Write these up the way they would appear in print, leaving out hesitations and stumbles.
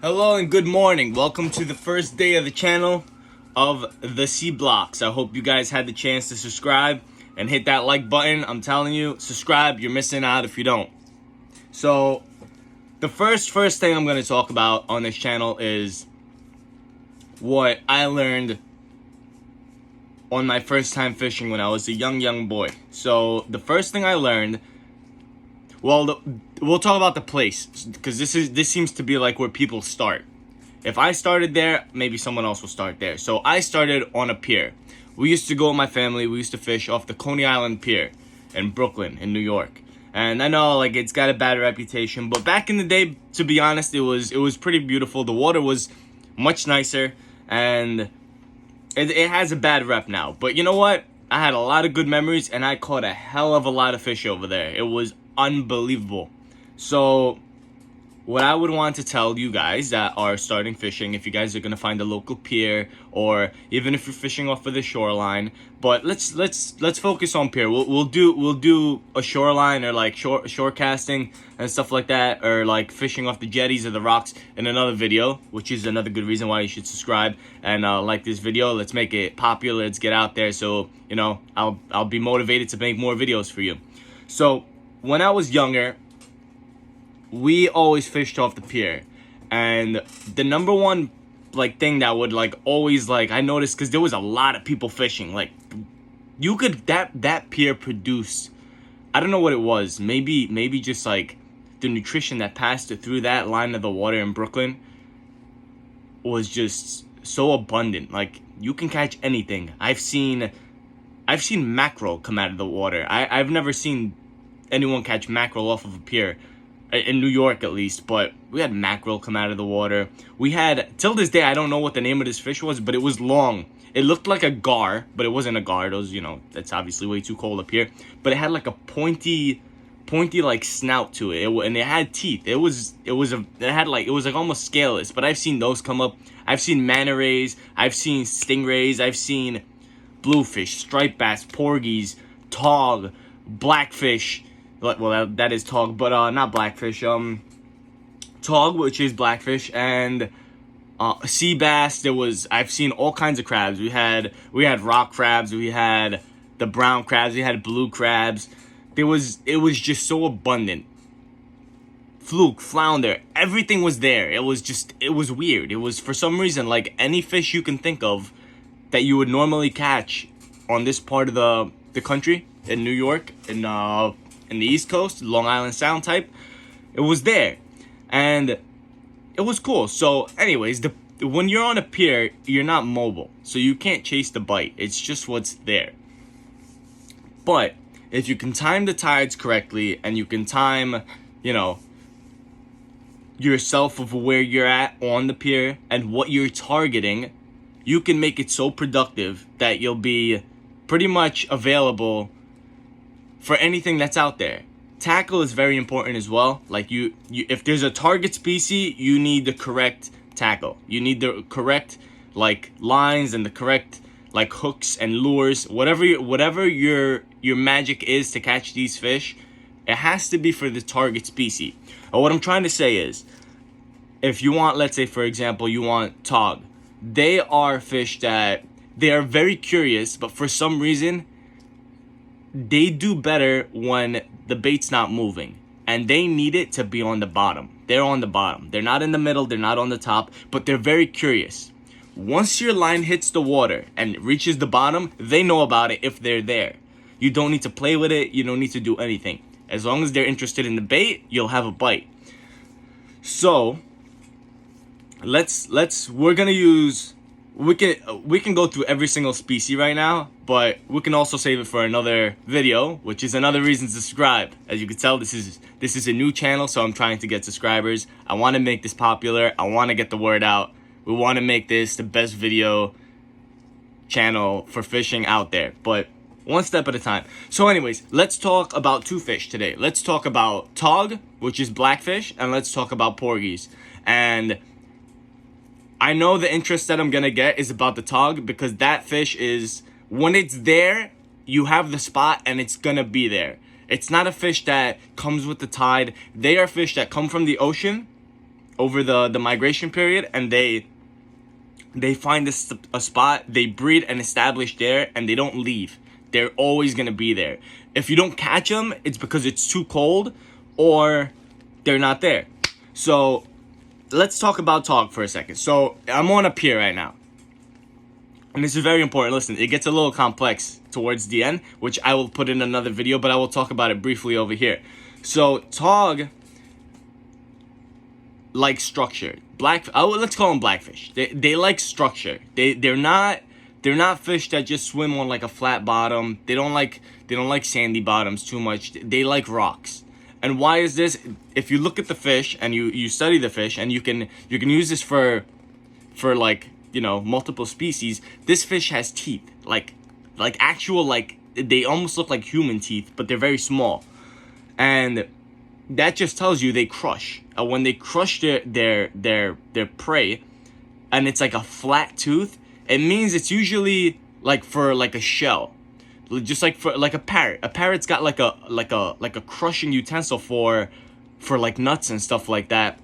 Hello and good morning. Welcome to the first day of the channel of the Seablox. I hope you guys had the chance to subscribe and hit that like button. I'm telling you, subscribe. You're missing out if you don't. So, the first thing I'm going to talk about on this channel is what I learned on my first time fishing when I was a young boy. So, the first thing I learned, we'll talk about the place because this seems to be like where people start. If I started there, maybe someone else will start there. So I started on a pier. We used to go with my family. We used to fish off the Coney Island Pier in Brooklyn, in New York. And I know like it's got a bad reputation, but back in the day, to be honest, it was pretty beautiful. The water was much nicer, and it has a bad rep now. But you know what? I had a lot of good memories, and I caught a hell of a lot of fish over there. It was unbelievable. So what I would want to tell you guys that are starting fishing, if you guys are gonna find a local pier, or even if you're fishing off of the shoreline, but let's focus on pier. We'll do a shoreline or like shore casting and stuff like that, or like fishing off the jetties or the rocks in another video, which is another good reason why you should subscribe and like this video. Let's make it popular. Let's get out there, so you know I'll be motivated to make more videos for you. So when I was younger, we always fished off the pier, and the number one like thing that would like always like I noticed, because there was a lot of people fishing, like you could that pier produced, I don't know what it was, maybe just like the nutrition that passed through that line of the water in Brooklyn was just so abundant. Like you can catch anything. I've seen mackerel come out of the water. I've never seen anyone catch mackerel off of a pier in New York, at least, but we had mackerel come out of the water. We had, till this day, I don't know what the name of this fish was, but it was long. It looked like a gar, but it wasn't a gar. It was, you know, that's obviously way too cold up here. But it had like a pointy like snout to it, and it had teeth. It was like almost scaleless. But I've seen those come up. I've seen manta rays. I've seen stingrays. I've seen bluefish, striped bass, porgies, tog, blackfish. Well, that is tog, but not blackfish. Tog, which is blackfish, and sea bass. I've seen all kinds of crabs. We had rock crabs. We had the brown crabs. We had blue crabs. It was just so abundant. Fluke, flounder, everything was there. It was weird. It was, for some reason, like any fish you can think of that you would normally catch on this part of the country, in New York, in the East Coast, Long Island Sound type, it was there, and it was cool. So anyways, when you're on a pier, you're not mobile, so you can't chase the bite. It's just what's there. But if you can time the tides correctly, and you can time, you know, yourself of where you're at on the pier and what you're targeting, you can make it so productive that you'll be pretty much available for anything that's out there. Tackle is very important as well. Like you if there's a target species, you need the correct tackle. You need the correct like lines and the correct like hooks and lures. Whatever your magic is to catch these fish, it has to be for the target species. And what I'm trying to say is, if you want, let's say for example, you want tog, they are fish that they are very curious, but for some reason they do better when the bait's not moving, and they need it to be on the bottom. They're on the bottom. They're not in the middle. They're not on the top, but they're very curious. Once your line hits the water and reaches the bottom, they know about it if they're there. You don't need to play with it. You don't need to do anything. As long as they're interested in the bait, you'll have a bite. So we're gonna use, we can go through every single species right now, but we can also save it for another video, which is another reason to subscribe. As you can tell, this is a new channel, so I'm trying to get subscribers. I want to make this popular. I want to get the word out. We want to make this the best video channel for fishing out there, but one step at a time. So anyways, let's talk about two fish today. Let's talk about tog, which is blackfish, and let's talk about porgies. And I know the interest that I'm gonna get is about the tog, because that fish is, when it's there, you have the spot and it's gonna be there. It's not a fish that comes with the tide. They are fish that come from the ocean over the migration period, and they find a spot, they breed and establish there, and they don't leave. They're always gonna be there. If you don't catch them, it's because it's too cold or they're not there. So let's talk about tog for a second. So I'm on a pier right now, and this is very important. Listen, it gets a little complex towards the end, which I will put in another video, but I will talk about it briefly over here. So tog like structure. Let's call them blackfish. They like structure. They're not fish that just swim on like a flat bottom. They don't like sandy bottoms too much. They like rocks. And why is this? If you look at the fish and you study the fish, and you can use this for like, you know, multiple species. This fish has teeth, like actual, like, they almost look like human teeth, but they're very small. And that just tells you they crush. When they crush their prey, and it's like a flat tooth, it means it's usually like for like a shell, just like for like a parrot. A parrot's got like a crushing utensil for like nuts and stuff like that.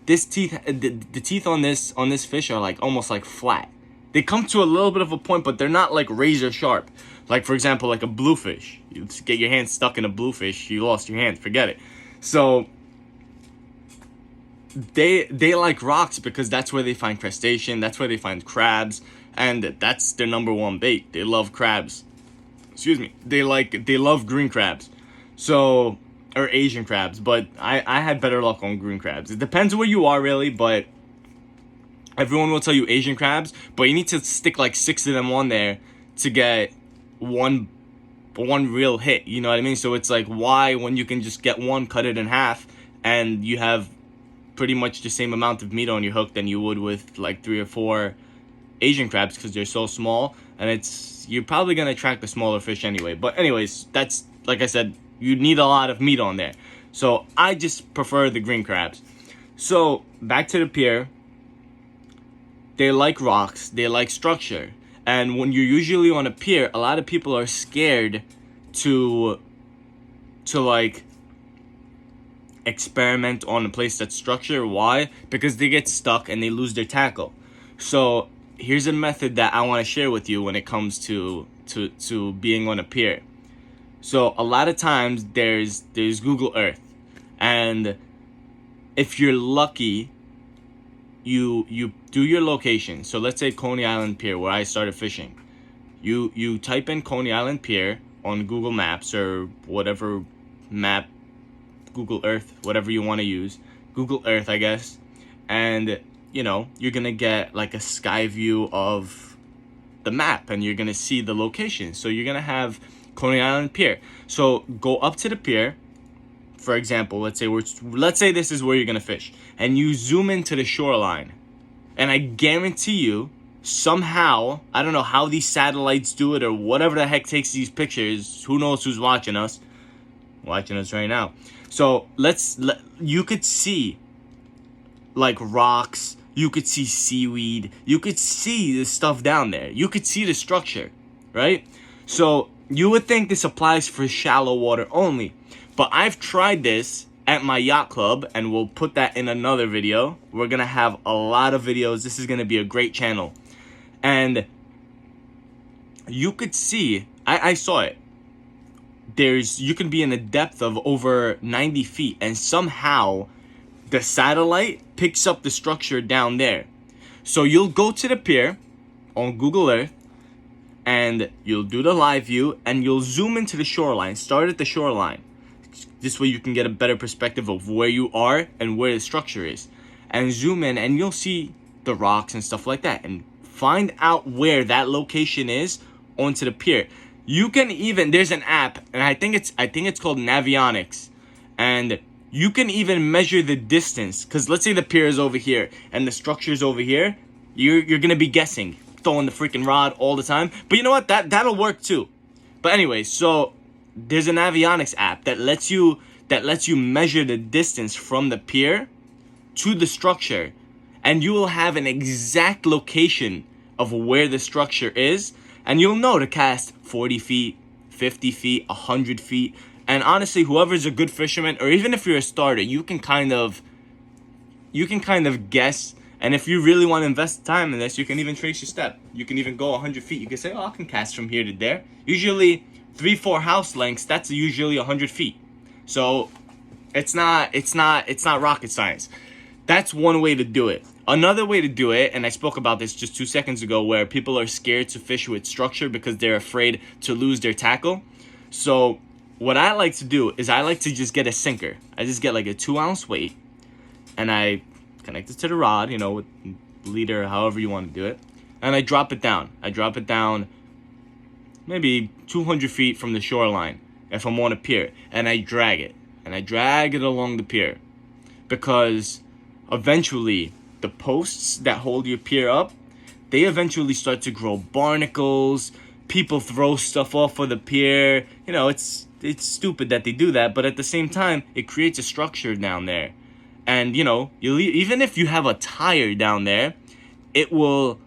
This teeth, the teeth on this fish are like almost like flat. They come to a little bit of a point, but they're not like razor sharp. Like, for example, like a bluefish. You get your hand stuck in a bluefish, you lost your hand, forget it. So they like rocks because that's where they find crustacean, that's where they find crabs, and that's their number one bait. They love crabs. Excuse me. They love green crabs. So, or Asian crabs, but I had better luck on green crabs. It depends where you are, really, but everyone will tell you Asian crabs, but you need to stick like 6 of them on there to get one real hit, you know what I mean? So it's like, why, when you can just get one, cut it in half, and you have pretty much the same amount of meat on your hook than you would with like 3 or 4 Asian crabs, because they're so small, and you're probably gonna attract the smaller fish anyway. But anyways, that's, like I said, you need a lot of meat on there. So I just prefer the green crabs. So back to the pier. They like rocks, they like structure. And when you're usually on a pier, a lot of people are scared to like experiment on a place that's structured. Why? Because they get stuck and they lose their tackle. So here's a method that I want to share with you when it comes to being on a pier. So a lot of times there's Google Earth, and if you're lucky, you do your location. So let's say Coney Island Pier, where I started fishing. You type in Coney Island Pier on Google Maps or whatever map, Google Earth, whatever you want to use. Google Earth, I guess. And, you know, you're going to get like a sky view of the map, and you're going to see the location. So you're going to have Coney Island Pier. So go up to the pier. For example, let's say this is where you're gonna fish, and you zoom into the shoreline, and I guarantee you, somehow, I don't know how these satellites do it or whatever the heck takes these pictures. Who knows who's watching us right now. So you could see like rocks, you could see seaweed, you could see the stuff down there, you could see the structure, right? So you would think this applies for shallow water only. But I've tried this at my yacht club, and we'll put that in another video. We're going to have a lot of videos. This is going to be a great channel. And you could see, I saw it. You can be in a depth of over 90 feet, and somehow the satellite picks up the structure down there. So you'll go to the pier on Google Earth, and you'll do the live view, and you'll zoom into the shoreline. Start at the shoreline. This way you can get a better perspective of where you are and where the structure is. And zoom in, and you'll see the rocks and stuff like that. And find out where that location is onto the pier. You can even, there's an app, and I think it's called Navionics. And you can even measure the distance. Because let's say the pier is over here and the structure is over here. You're going to be guessing. Throwing the freaking rod all the time. But you know what? That'll work too. But anyway, so there's an avionics app that lets you measure the distance from the pier to the structure, and you will have an exact location of where the structure is, and you'll know to cast 40 feet, 50 feet, 100 feet. And honestly, whoever's a good fisherman, or even if you're a starter, you can kind of you can kind of guess. And if you really want to invest time in this, you can even trace your step. You can even go 100 feet. You can say, oh, I can cast from here to there. Usually 3-4 house lengths, that's usually 100 feet. So it's not rocket science. That's one way to do it. Another way to do it, and I spoke about this just 2 seconds ago, where people are scared to fish with structure because they're afraid to lose their tackle. So what I like to do is I like to just get a sinker. I just get like a 2-ounce weight, and I connect it to the rod, with leader, however you want to do it, and I drop it down. I drop it down maybe 200 feet from the shoreline if I'm on a pier, and I drag it. And I drag it along the pier, because eventually the posts that hold your pier up, they eventually start to grow barnacles. People throw stuff off of the pier. It's stupid that they do that, but at the same time, it creates a structure down there. And even if you have a tire down there, it will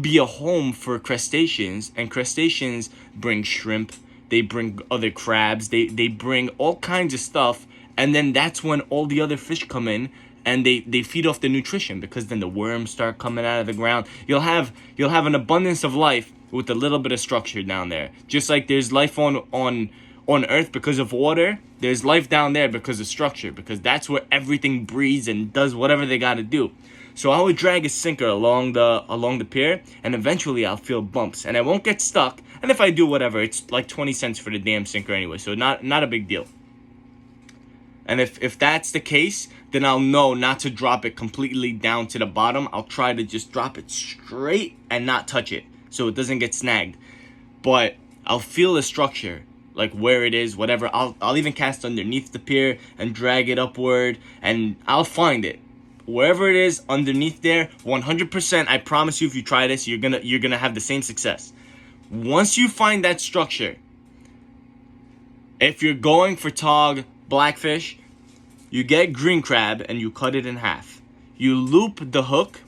be a home for crustaceans, and crustaceans bring shrimp. They bring other crabs. They bring all kinds of stuff, and then that's when all the other fish come in, and they feed off the nutrition, because then the worms start coming out of the ground. You'll have an abundance of life with a little bit of structure down there. Just like there's life on Earth because of water, there's life down there because of structure, because that's where everything breathes and does whatever they got to do. So I would drag a sinker along the pier, and eventually I'll feel bumps, and I won't get stuck. And if I do, whatever, it's like 20 cents for the damn sinker anyway, so not a big deal. And if that's the case, then I'll know not to drop it completely down to the bottom. I'll try to just drop it straight and not touch it, so it doesn't get snagged. But I'll feel the structure, like where it is, whatever. I'll even cast underneath the pier and drag it upward, and I'll find it. Wherever it is underneath there, 100%, I promise you, if you try this, you're gonna have the same success. Once you find that structure, if you're going for tog, blackfish, you get green crab and you cut it in half. You loop the hook.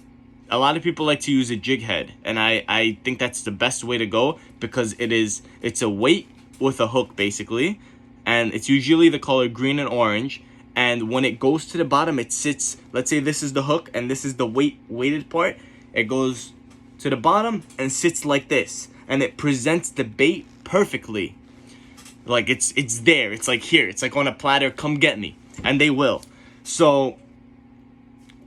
A lot of people like to use a jig head, and I think that's the best way to go, because it's a weight with a hook basically, and it's usually the color green and orange. And when it goes to the bottom, it sits, let's say this is the hook and this is the weighted part. It goes to the bottom and sits like this. And it presents the bait perfectly. Like it's there. It's like here. It's like on a platter. Come get me. And they will. So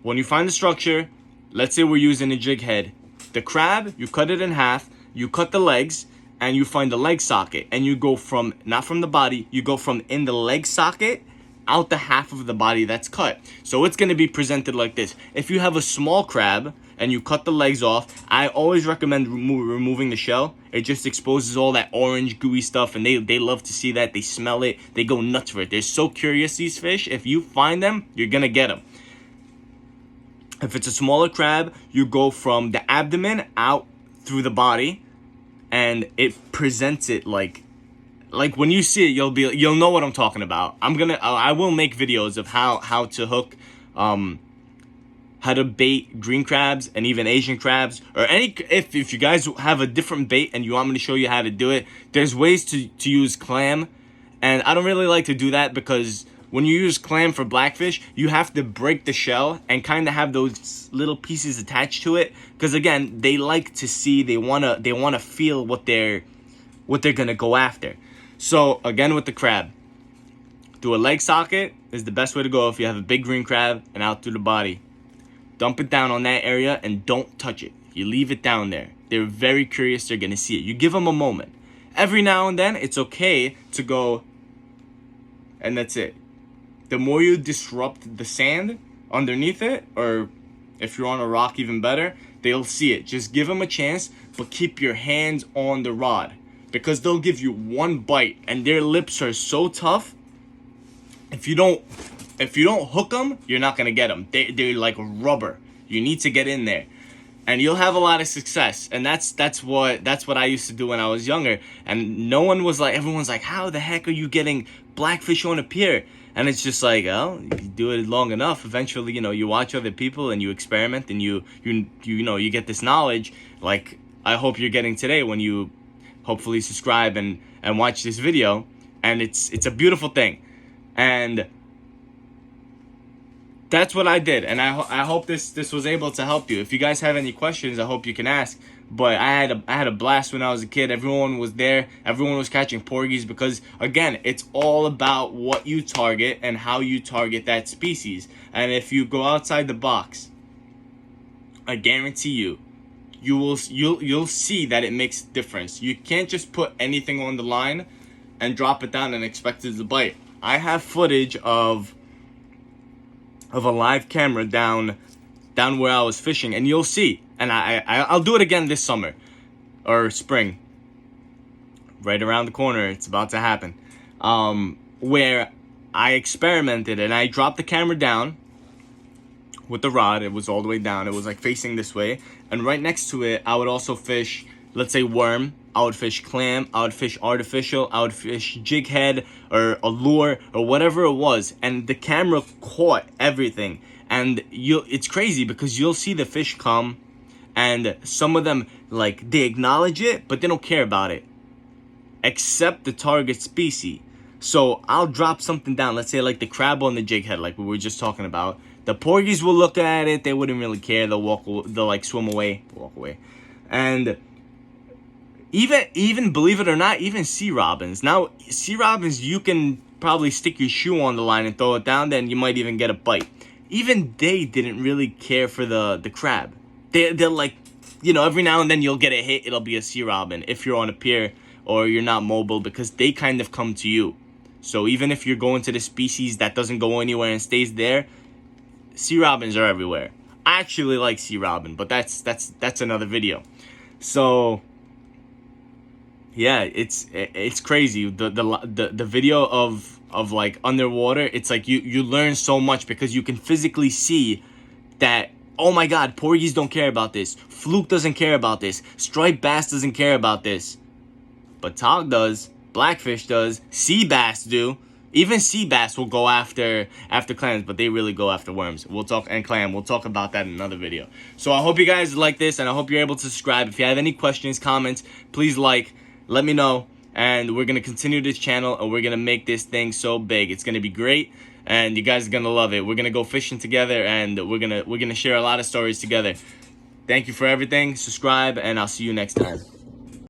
when you find the structure, let's say we're using a jig head. The crab, you cut it in half. You cut the legs and you find the leg socket. And you go from, not from the body, you go from in the leg socket out the half of the body that's cut. So it's going to be presented like this. If you have a small crab and you cut the legs off, I always recommend removing the shell. It just exposes all that orange gooey stuff, and they love to see that. They smell it. They go nuts for it. They're so curious, these fish. If you find them, you're going to get them. If it's a smaller crab, you go from the abdomen out through the body, and it presents it like when you see it, you'll know what I'm talking about. I will make videos of how to hook, how to bait green crabs and even Asian crabs, or if you guys have a different bait and you want me to show you how to do it. There's ways to use clam, and I don't really like to do that, because when you use clam for blackfish, you have to break the shell and kind of have those little pieces attached to it, because again, they like to see, they wanna feel what they're gonna go after. So again, with the crab, do a leg socket is the best way to go if you have a big green crab, and out through the body. Dump it down on that area and don't touch it. You leave it down there. They're very curious. They're going to see it. You give them a moment. Every now and then, it's okay to go, and that's it. The more you disrupt the sand underneath it, or if you're on a rock, even better, they'll see it. Just give them a chance, but keep your hands on the rod, because they'll give you one bite, and their lips are so tough. If you don't hook them, you're not gonna get them. They're like rubber. You need to get in there, and you'll have a lot of success. And that's what I used to do when I was younger. And everyone's like, how the heck are you getting blackfish on a pier? And it's just like, oh, you do it long enough. Eventually, you watch other people and you experiment, and you get this knowledge. Like I hope you're getting today when you hopefully subscribe and watch this video. And it's a beautiful thing. And that's what I did, and I hope this was able to help you. If you guys have any questions, I hope you can ask. But I had a blast when I was a kid. Everyone was there. Everyone was catching porgies because, again, it's all about what you target and how you target that species. And if you go outside the box, I guarantee you'll see that it makes a difference. You can't just put anything on the line and drop it down and expect it to bite. I have footage of a live camera down where I was fishing, and you'll see. And I'll do it again this summer or spring. Right around the corner, it's about to happen. Where I experimented and I dropped the camera down with the rod. It was all the way down. It was like facing this way. And right next to it, I would also fish, let's say, worm. I would fish clam. I would fish artificial. I would fish jig head or a lure or whatever it was. And the camera caught everything. And it's crazy because you'll see the fish come, and some of them, like, they acknowledge it, but they don't care about it, except the target species. So I'll drop something down, let's say like the crab on the jig head, like we were just talking about. The porgies will look at it, they wouldn't really care. They'll like swim away, walk away. And even believe it or not, even sea robins. Now, sea robins, you can probably stick your shoe on the line and throw it down, then you might even get a bite. Even they didn't really care for the crab. They're like, you know, every now and then you'll get a hit, it'll be a sea robin if you're on a pier or you're not mobile, because they kind of come to you. So even if you're going to the species that doesn't go anywhere and stays there, sea robins are everywhere. I actually like sea robin, but that's another video. So yeah, it's crazy. The video of like underwater, it's like you learn so much because you can physically see that, oh my god, porgies don't care about this, fluke doesn't care about this, striped bass doesn't care about this, but tog does, blackfish does, sea bass do. Even sea bass will go after clams, but they really go after worms. We'll talk about that in another video. So I hope you guys like this, and I hope you're able to subscribe. If you have any questions, comments, please let me know. And we're gonna continue this channel, and we're gonna make this thing so big. It's gonna be great, and you guys are gonna love it. We're gonna go fishing together, and we're gonna share a lot of stories together. Thank you for everything. Subscribe, and I'll see you next time.